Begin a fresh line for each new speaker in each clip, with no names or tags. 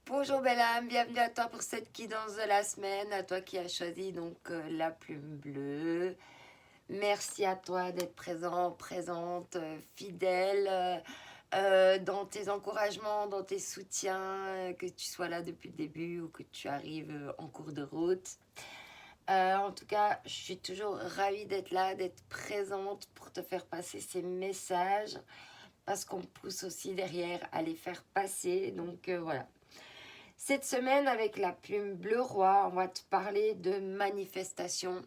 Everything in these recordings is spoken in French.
Bonjour belle âme, bienvenue à toi pour cette guidance de la semaine, à toi qui as choisi donc la plume bleue. Merci à toi d'être présent, présente, fidèle dans tes encouragements, dans tes soutiens, que tu sois là depuis le début ou que tu arrives en cours de route. En tout cas, je suis toujours ravie d'être là, d'être présente pour te faire passer ces messages parce qu'on me pousse aussi derrière à les faire passer. Donc voilà. Cette semaine, avec la plume bleu roi, on va te parler de manifestation.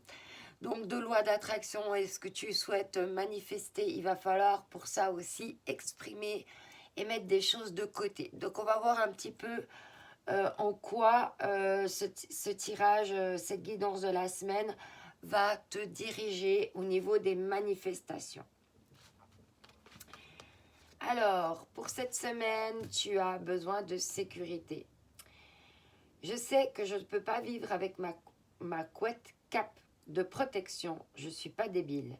Donc de loi d'attraction, est-ce que tu souhaites manifester? Il va falloir pour ça aussi exprimer et mettre des choses de côté. Donc on va voir un petit peu en quoi ce tirage, cette guidance de la semaine va te diriger au niveau des manifestations. Alors, pour cette semaine, tu as besoin de sécurité. Je sais que je ne peux pas vivre avec ma couette cape de protection. Je ne suis pas débile.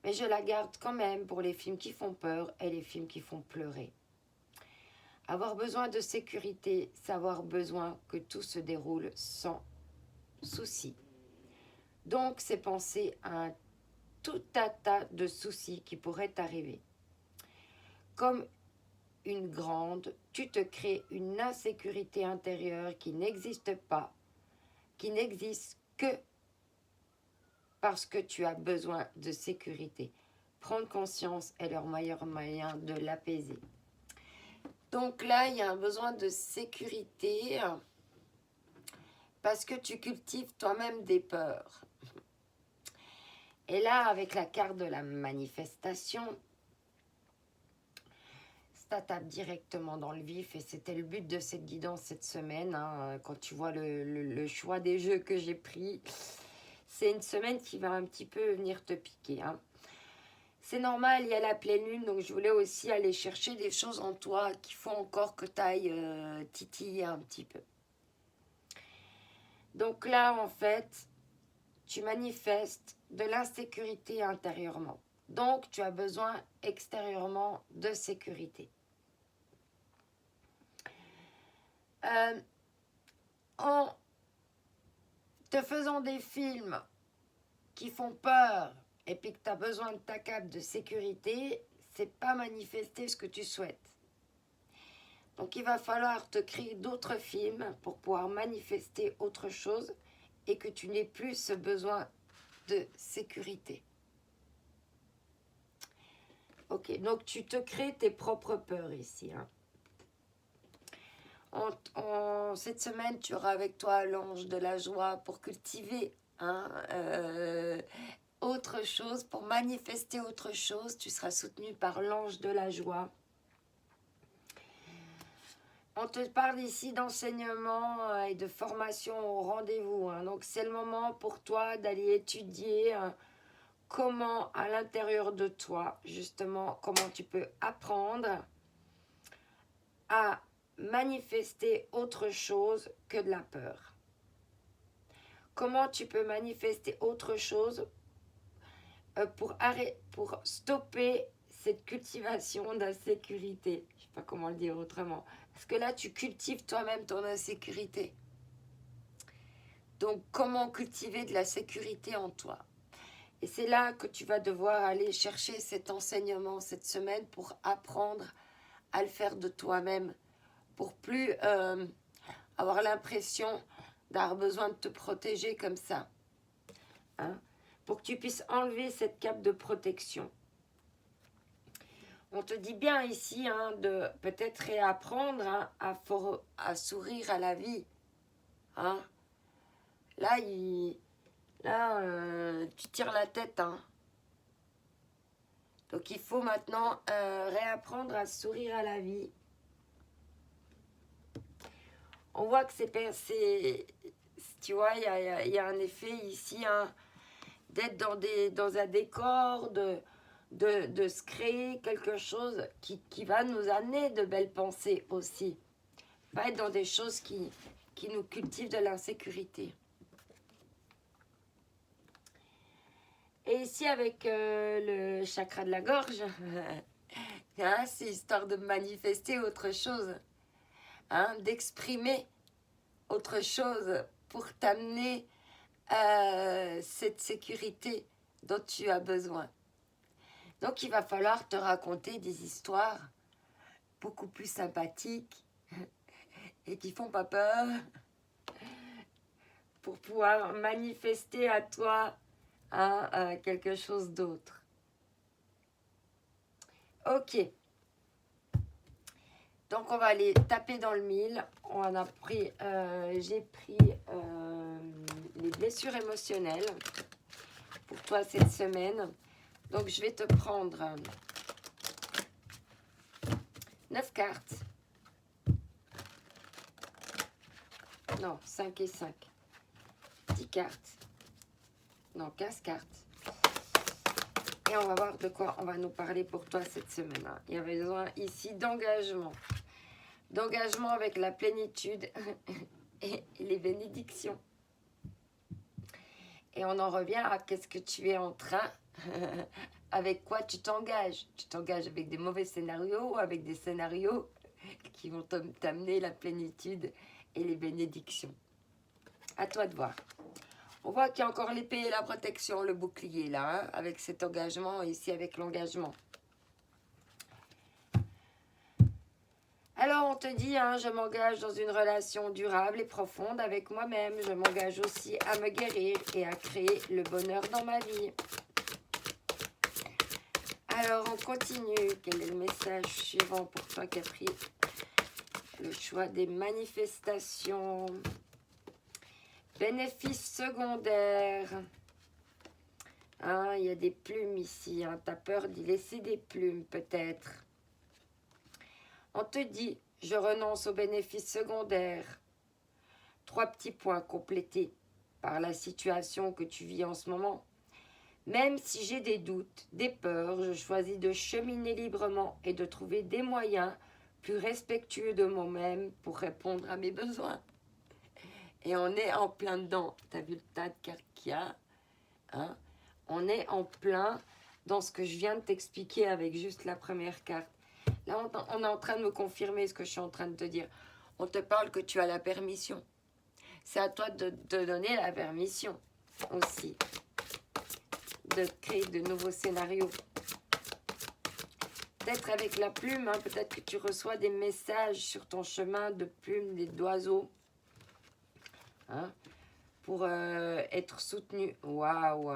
Mais je la garde quand même pour les films qui font peur et les films qui font pleurer. Avoir besoin de sécurité, c'est avoir besoin que tout se déroule sans souci. Donc, c'est penser à tout un tas de soucis qui pourraient arriver. Comme une grande, tu te crées une insécurité intérieure qui n'existe pas, qui n'existe que parce que tu as besoin de sécurité. Prendre conscience est leur meilleur moyen de l'apaiser. Donc là, il y a un besoin de sécurité parce que tu cultives toi-même des peurs. Et là, avec la carte de la manifestation, ça tape directement dans le vif et c'était le but de cette guidance cette semaine. Quand tu vois le choix des jeux que j'ai pris, c'est une semaine qui va un petit peu venir te piquer. C'est normal, il y a la pleine lune, donc je voulais aussi aller chercher des choses en toi qui font encore que tu ailles titiller un petit peu. Donc là, en fait, tu manifestes de l'insécurité intérieurement. Donc, tu as besoin extérieurement de sécurité. En te faisant des films qui font peur et puis que tu as besoin de ta cape de sécurité, c'est pas manifester ce que tu souhaites. Donc il va falloir te créer d'autres films pour pouvoir manifester autre chose et que tu n'aies plus ce besoin de sécurité. Ok, donc tu te crées tes propres peurs ici. Cette semaine, tu auras avec toi l'ange de la joie pour cultiver autre chose, pour manifester autre chose. Tu seras soutenu par l'ange de la joie. On te parle ici d'enseignement et de formation au rendez-vous. Donc c'est le moment pour toi d'aller étudier comment à l'intérieur de toi, justement, comment tu peux apprendre à manifester autre chose que de la peur. Comment tu peux manifester autre chose pour stopper cette cultivation d'insécurité. Je ne sais pas comment le dire autrement. Parce que là, tu cultives toi-même ton insécurité. Donc, comment cultiver de la sécurité en toi? Et c'est là que tu vas devoir aller chercher cet enseignement cette semaine pour apprendre à le faire de toi-même. Pour plus avoir l'impression d'avoir besoin de te protéger comme ça. Pour que tu puisses enlever cette cape de protection. On te dit bien ici de peut-être réapprendre à sourire à la vie. Là, tu tires la tête. Donc il faut maintenant réapprendre à sourire à la vie. On voit que tu vois, il y a un effet ici d'être dans un décor, de se créer quelque chose qui va nous amener de belles pensées aussi. Pas être dans des choses qui nous cultivent de l'insécurité. Et ici, avec le chakra de la gorge, c'est histoire de manifester autre chose. hein, d'exprimer autre chose pour t'amener cette sécurité dont tu as besoin. Donc il va falloir te raconter des histoires beaucoup plus sympathiques et qui font pas peur pour pouvoir manifester à toi quelque chose d'autre. Ok. Donc on va aller taper dans le mille. On a pris, j'ai pris les blessures émotionnelles pour toi cette semaine. Donc je vais te prendre 9 cartes. Non, 5 et 5. 10 cartes. Non, 15 cartes. Et on va voir de quoi on va nous parler pour toi cette semaine. Il y a besoin ici d'engagement. D'engagement avec la plénitude et les bénédictions. Et on en revient à qu'est-ce que tu es en train, avec quoi tu t'engages. Tu t'engages avec des mauvais scénarios ou avec des scénarios qui vont t'amener la plénitude et les bénédictions. À toi de voir. On voit qu'il y a encore l'épée et la protection, le bouclier là, hein, avec cet engagement, ici avec l'engagement. Alors on te dit, hein, je m'engage dans une relation durable et profonde avec moi-même. Je m'engage aussi à me guérir et à créer le bonheur dans ma vie. Alors on continue. Quel est le message suivant pour toi qui as pris le choix des manifestations? Bénéfices secondaires. Hein, il y a des plumes ici. Hein, tu as peur d'y laisser des plumes peut-être. On te dit, je renonce aux bénéfices secondaires. 3 petits points complétés par la situation que tu vis en ce moment. Même si j'ai des doutes, des peurs, je choisis de cheminer librement et de trouver des moyens plus respectueux de moi-même pour répondre à mes besoins. Et on est en plein dedans. Tu as vu le tas de cartes qu'il y a, hein? On est en plein dans ce que je viens de t'expliquer avec juste la première carte. Là, on est en train de me confirmer ce que je suis en train de te dire. On te parle que tu as la permission. C'est à toi de te donner la permission aussi. De créer de nouveaux scénarios. Peut-être avec la plume, hein, peut-être que tu reçois des messages sur ton chemin de plumes, d'oiseaux. Hein, pour être soutenu. Waouh!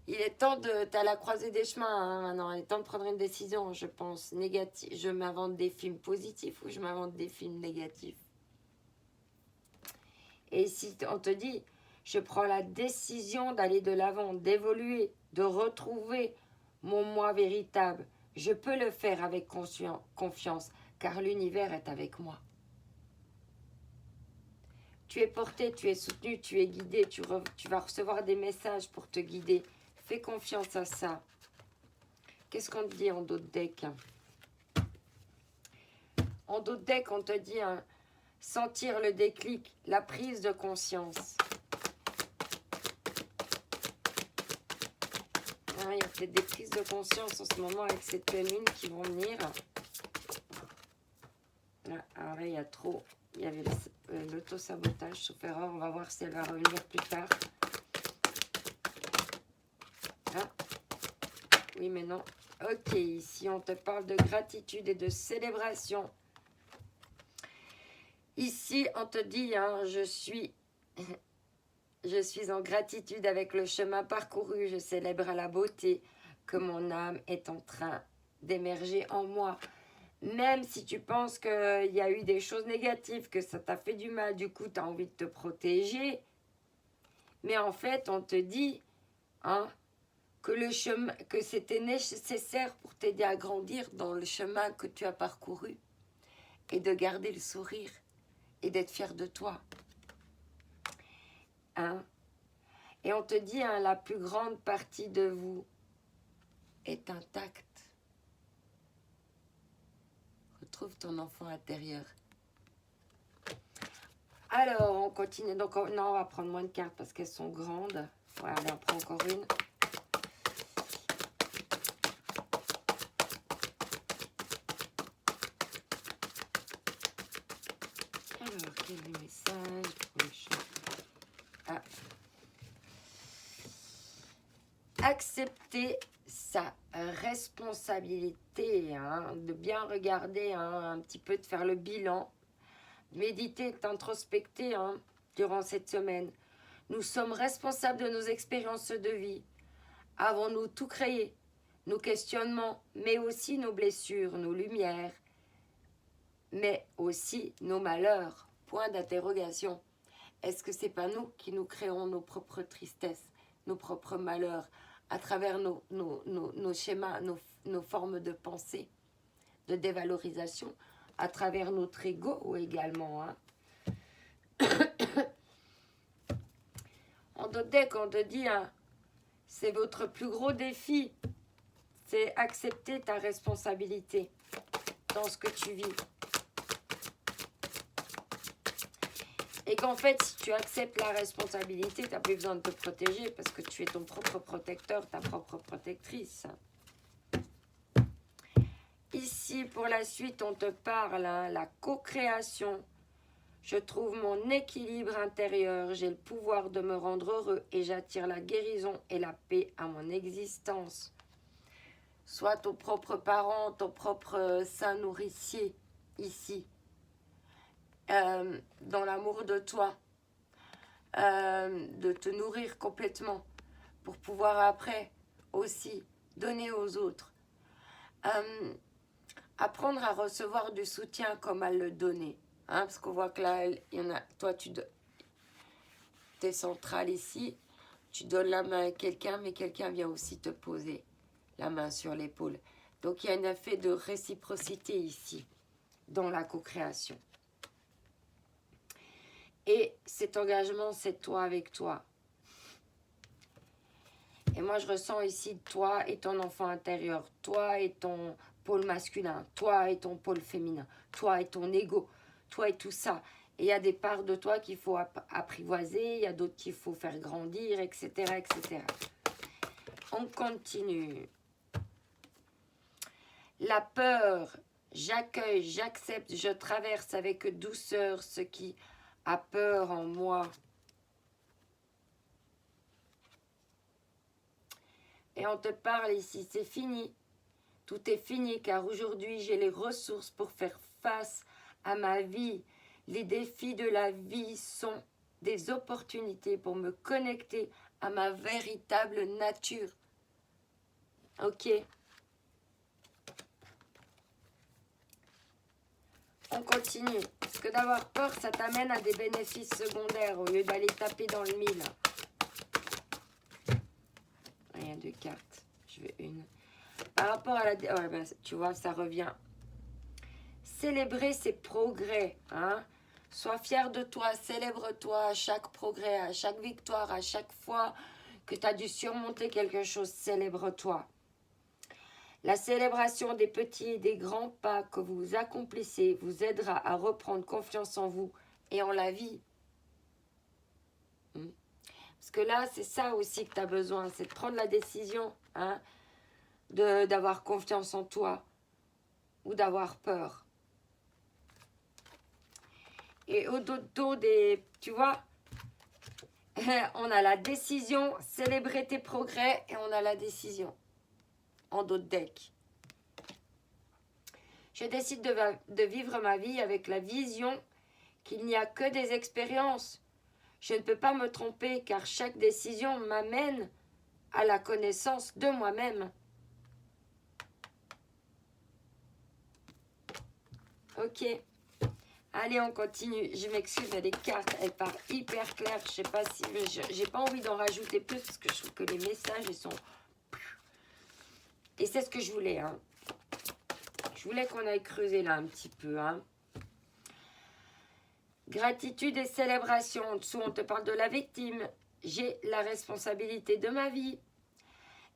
Il est temps de... Tu as la croisée des chemins, hein, maintenant. Il est temps de prendre une décision, je pense. Négative. Je m'invente des films positifs ou je m'invente des films négatifs. Et si on te dit, je prends la décision d'aller de l'avant, d'évoluer, de retrouver mon moi véritable. Je peux le faire avec confiance, car l'univers est avec moi. Tu es porté, tu es soutenu, tu es guidé, tu vas recevoir des messages pour te guider. Fais confiance à ça. Qu'est-ce qu'on te dit en dos de deck? En dos de deck, on te dit hein, sentir le déclic, la prise de conscience. Hein, il y a peut-être des prises de conscience en ce moment avec cette pleine lune qui vont venir. Ah, alors là, il y a trop... Il y avait l'auto-sabotage, sauf erreur. On va voir si elle va revenir plus tard. Ah. Oui, mais non. Ok, ici, on te parle de gratitude et de célébration. Ici, on te dit, hein, je suis en gratitude avec le chemin parcouru. Je célèbre la beauté que mon âme est en train d'émerger en moi. Même si tu penses qu'il y a eu des choses négatives, que ça t'a fait du mal, du coup, tu as envie de te protéger. Mais en fait, on te dit hein, que c'était nécessaire pour t'aider à grandir dans le chemin que tu as parcouru. Et de garder le sourire et d'être fier de toi. Hein? Et on te dit, hein, la plus grande partie de vous est intacte. Retrouve ton enfant intérieur. Alors, on continue. Donc, non, on va prendre moins de cartes parce qu'elles sont grandes. Voilà, on en prend encore une. Alors, quel est le message pour le chat? Ah. Accepter sa responsabilité, hein, de bien regarder, hein, un petit peu, de faire le bilan, méditer, t'introspecter, hein, durant cette semaine. Nous sommes responsables de nos expériences de vie. Avons-nous tout créé? Nos questionnements, mais aussi nos blessures, nos lumières, mais aussi nos malheurs. Point d'interrogation. Est-ce que c'est pas nous qui nous créons nos propres tristesses, nos propres malheurs, à travers nos schémas, nos formes de pensée, de dévalorisation, à travers notre ego également, hein. En deck, on te dit, hein, c'est votre plus gros défi, c'est accepter ta responsabilité dans ce que tu vis. Et qu'en fait, si tu acceptes la responsabilité, tu n'as plus besoin de te protéger parce que tu es ton propre protecteur, ta propre protectrice. Ici, pour la suite, on te parle, hein, la co-création. Je trouve mon équilibre intérieur, j'ai le pouvoir de me rendre heureux et j'attire la guérison et la paix à mon existence. Sois ton propre parent, ton propre saint nourricier, ici. Dans l'amour de toi, de te nourrir complètement pour pouvoir après aussi donner aux autres. Apprendre à recevoir du soutien comme à le donner. Hein, parce qu'on voit que là, il y en a, toi, tu es central ici, tu donnes la main à quelqu'un, mais quelqu'un vient aussi te poser la main sur l'épaule. Donc, il y a un effet de réciprocité ici, dans la co-création. Et cet engagement, c'est toi avec toi. Et moi, je ressens ici toi et ton enfant intérieur, toi et ton pôle masculin, toi et ton pôle féminin, toi et ton ego, toi et tout ça. Et il y a des parts de toi qu'il faut apprivoiser, il y a d'autres qu'il faut faire grandir, etc., etc. On continue. La peur, j'accueille, j'accepte, je traverse avec douceur ce qui a peur en moi. Et on te parle ici, c'est fini. Tout est fini car aujourd'hui j'ai les ressources pour faire face à ma vie. Les défis de la vie sont des opportunités pour me connecter à ma véritable nature. Ok. On continue. Parce que d'avoir peur, ça t'amène à des bénéfices secondaires au lieu d'aller taper dans le mille. Rien de cartes. Je veux une. Par rapport à la... Ouais, ben, tu vois, ça revient. Célébrer ses progrès. Hein? Sois fier de toi. Célèbre-toi à chaque progrès, à chaque victoire, à chaque fois que tu as dû surmonter quelque chose. Célèbre-toi. La célébration des petits et des grands pas que vous accomplissez vous aidera à reprendre confiance en vous et en la vie. Parce que là, c'est ça aussi que tu as besoin, c'est de prendre la décision, hein, d'avoir confiance en toi ou d'avoir peur. Et au dos des... Tu vois, on a la décision, célébrer tes progrès, et on a la décision en dos de deck. Je décide de vivre ma vie avec la vision qu'il n'y a que des expériences. Je ne peux pas me tromper car chaque décision m'amène à la connaissance de moi-même. Ok. Allez, on continue. Je m'excuse, les cartes, elles partent hyper claires. Je sais pas si... J'ai pas envie d'en rajouter plus parce que je trouve que les messages, ils sont... Et c'est ce que je voulais, hein. Je voulais qu'on aille creuser là un petit peu, hein. Gratitude et célébration. En dessous, on te parle de la victime. J'ai la responsabilité de ma vie.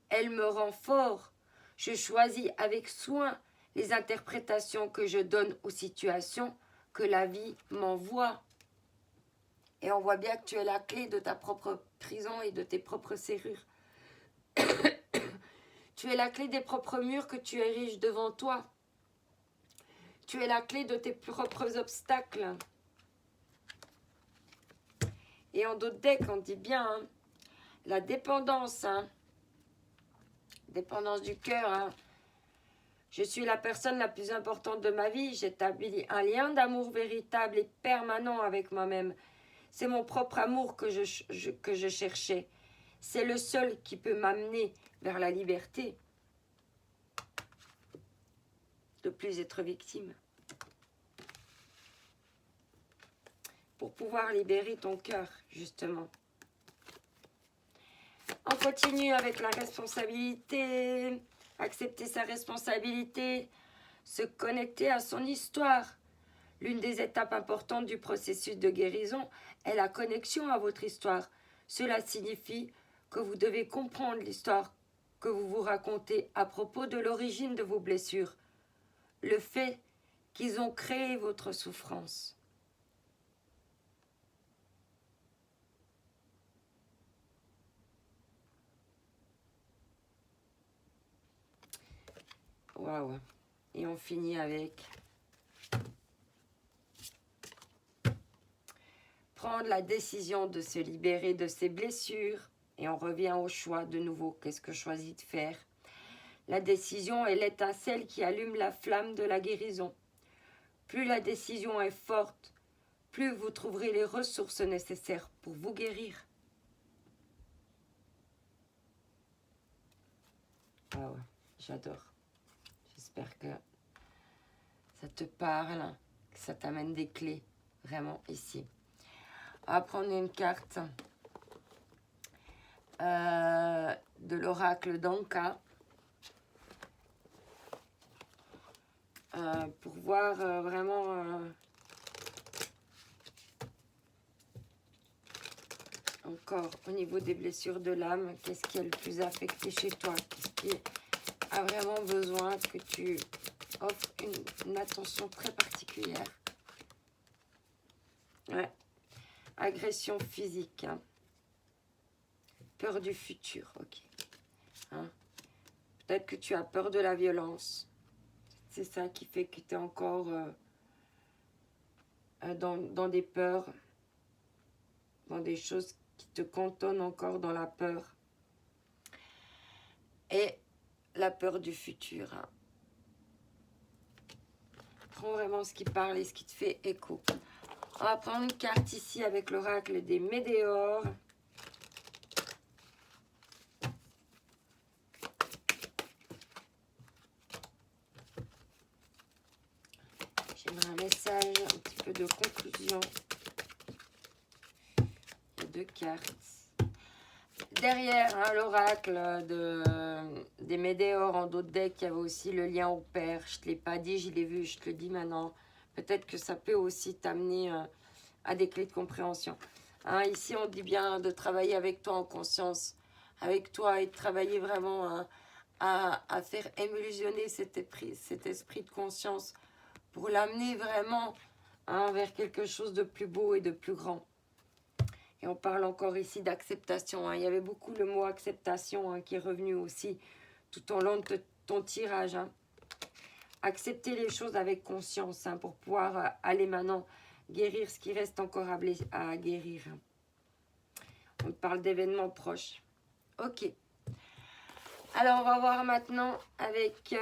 Elle me rend fort. Je choisis avec soin les interprétations que je donne aux situations que la vie m'envoie. Et on voit bien que tu es la clé de ta propre prison et de tes propres serrures. Tu es la clé des propres murs que tu ériges devant toi. Tu es la clé de tes propres obstacles. Et en dos de deck, on dit bien hein, la dépendance. Hein. Dépendance du cœur. Hein. Je suis la personne la plus importante de ma vie. J'établis un lien d'amour véritable et permanent avec moi-même. C'est mon propre amour que je cherchais. C'est le seul qui peut m'amener vers la liberté. De plus être victime. Pour pouvoir libérer ton cœur, justement. On continue avec la responsabilité. Accepter sa responsabilité. Se connecter à son histoire. L'une des étapes importantes du processus de guérison est la connexion à votre histoire. Cela signifie que vous devez comprendre l'histoire que vous vous racontez à propos de l'origine de vos blessures. Le fait qu'ils ont créé votre souffrance. Waouh. Et on finit avec prendre la décision de se libérer de ses blessures. Et on revient au choix de nouveau. Qu'est-ce que je choisis de faire? La décision est l'étincelle qui allume la flamme de la guérison. Plus la décision est forte, plus vous trouverez les ressources nécessaires pour vous guérir. Ah ouais, j'adore. J'espère que ça te parle, que ça t'amène des clés, vraiment, ici. On va prendre une carte de l'oracle d'Anka pour voir vraiment encore au niveau des blessures de l'âme, qu'est-ce qui est le plus affecté chez toi, qu'est-ce qui a vraiment besoin que tu offres une attention très particulière. Ouais. Agression physique, hein. Peur du futur, ok. Hein. Peut-être que tu as peur de la violence. C'est ça qui fait que tu es encore dans des peurs, dans des choses qui te cantonnent encore dans la peur. Et la peur du futur. Hein. Prends vraiment ce qui parle et ce qui te fait écho. On va prendre une carte ici avec l'oracle des Médéores. J'aimerais un message, un petit peu de conclusion. Il y a 2 cartes. Derrière hein, l'oracle des Médéores en dos de deck, il y avait aussi le lien au père. Je ne te l'ai pas dit, je l'ai vu, je te le dis maintenant. Peut-être que ça peut aussi t'amener à des clés de compréhension. Hein, ici, on dit bien de travailler avec toi en conscience, avec toi et de travailler vraiment hein, à faire émulsionner cet esprit de conscience pour l'amener vraiment hein, vers quelque chose de plus beau et de plus grand. Et on parle encore ici d'acceptation. Hein. Il y avait beaucoup le mot acceptation hein, qui est revenu aussi tout au long de ton tirage. Hein. Accepter les choses avec conscience hein, pour pouvoir aller maintenant guérir ce qui reste encore à guérir. Hein. On parle d'événements proches. Ok. Alors, on va voir maintenant avec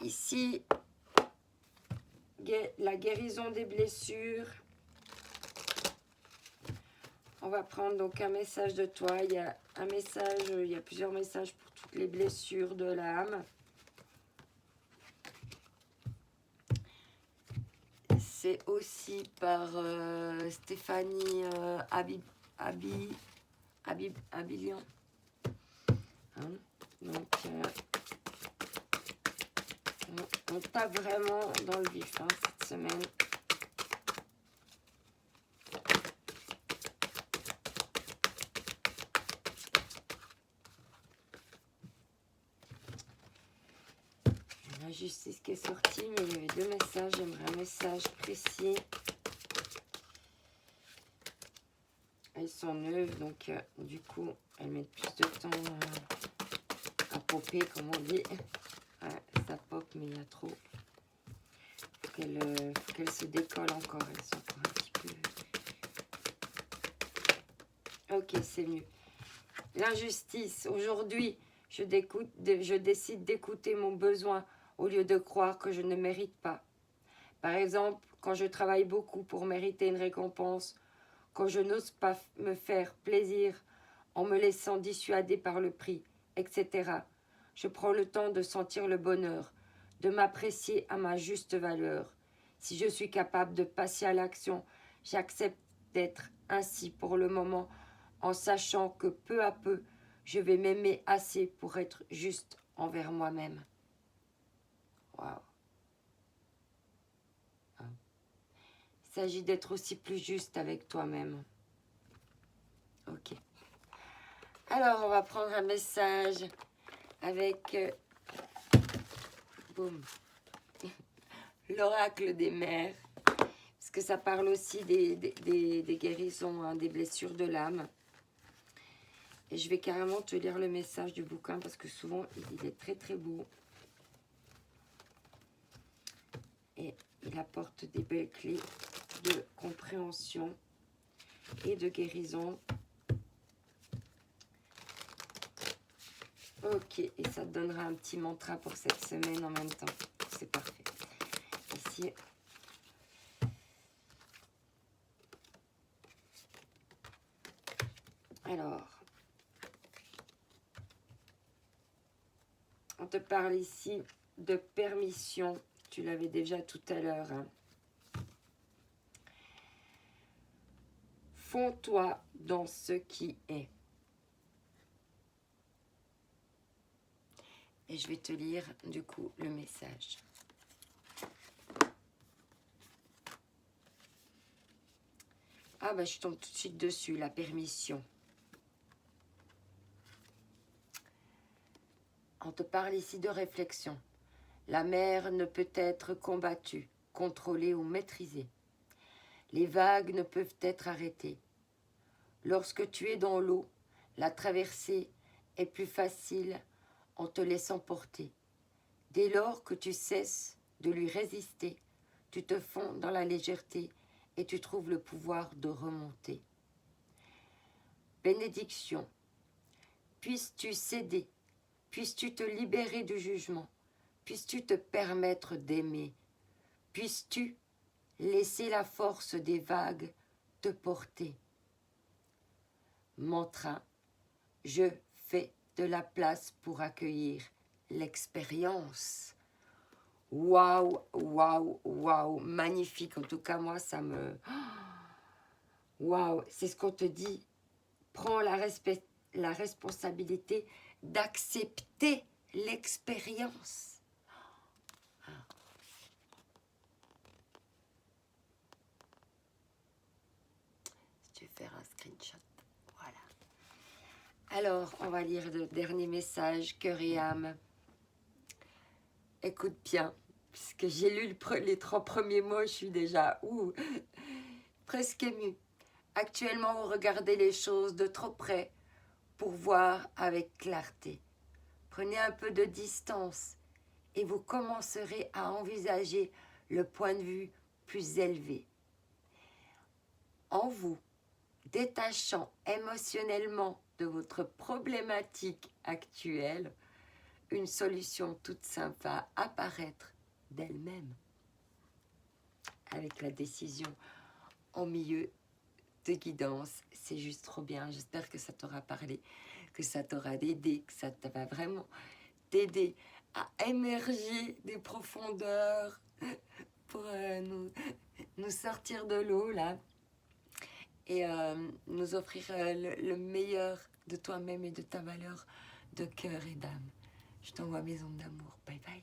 ici la guérison des blessures. On va prendre donc un message de toi. Il y a un message, il y a plusieurs messages pour toutes les blessures de l'âme. C'est aussi par Stéphanie Abilian. Hein? Donc, on tape vraiment dans le vif hein, cette semaine. La justice qui est sortie, mais il y avait 2 messages. J'aimerais un message précis. Elles sont neuves, donc du coup, elles mettent plus de temps à popper, comme on dit. Ouais, ça pop, mais il y a trop. qu'elle se décolle encore. Elles sont encore un petit peu... Ok, c'est mieux. L'injustice. Aujourd'hui, je décide d'écouter mon besoin au lieu de croire que je ne mérite pas. Par exemple, quand je travaille beaucoup pour mériter une récompense, quand je n'ose pas me faire plaisir en me laissant dissuader par le prix, etc. Je prends le temps de sentir le bonheur, de m'apprécier à ma juste valeur. Si je suis capable de passer à l'action, j'accepte d'être ainsi pour le moment, en sachant que peu à peu, je vais m'aimer assez pour être juste envers moi-même. Waouh. Il s'agit d'être aussi plus juste avec toi-même. Ok. Alors, on va prendre un message avec boum, l'oracle des mers. Parce que ça parle aussi des guérisons, hein, des blessures de l'âme. Et je vais carrément te lire le message du bouquin parce que souvent, il est très très beau. Et il apporte des belles clés de compréhension et de guérison. Ok, et ça te donnera un petit mantra pour cette semaine en même temps. C'est parfait. Ici. Alors, on te parle ici de permission. Tu l'avais déjà tout à l'heure. Hein. Fonds-toi dans ce qui est. Et je vais te lire du coup le message. Ah bah je tombe tout de suite dessus, la permission. On te parle ici de réflexion. La mer ne peut être combattue, contrôlée ou maîtrisée. Les vagues ne peuvent être arrêtées. Lorsque tu es dans l'eau, la traversée est plus facile en te laissant porter. Dès lors que tu cesses de lui résister, tu te fonds dans la légèreté et tu trouves le pouvoir de remonter. Bénédiction. Puisses-tu céder, puisses-tu te libérer du jugement, puisses-tu te permettre d'aimer, puisses-tu laisser la force des vagues te porter. Mantra. Je fais de la place pour accueillir l'expérience. Waouh, waouh, waouh, magnifique. En tout cas, moi, ça me... Waouh, c'est ce qu'on te dit. Prends la responsabilité d'accepter l'expérience. Si tu veux faire un screenshot. Voilà. Alors, on va lire le dernier message, cœur et âme. Écoute bien, puisque j'ai lu les 3 premiers mots, je suis déjà presque émue. Actuellement, vous regardez les choses de trop près pour voir avec clarté. Prenez un peu de distance et vous commencerez à envisager le point de vue plus élevé. En vous, détachant émotionnellement de votre problématique actuelle, une solution toute simple va apparaître d'elle-même avec la décision en milieu de guidance. C'est juste trop bien. J'espère que ça t'aura parlé, que ça t'aura aidé, que ça va vraiment t'aider à émerger des profondeurs pour nous sortir de l'eau là et nous offrir le meilleur de toi-même et de ta valeur de cœur et d'âme. Je t'envoie mes ondes d'amour. Bye bye.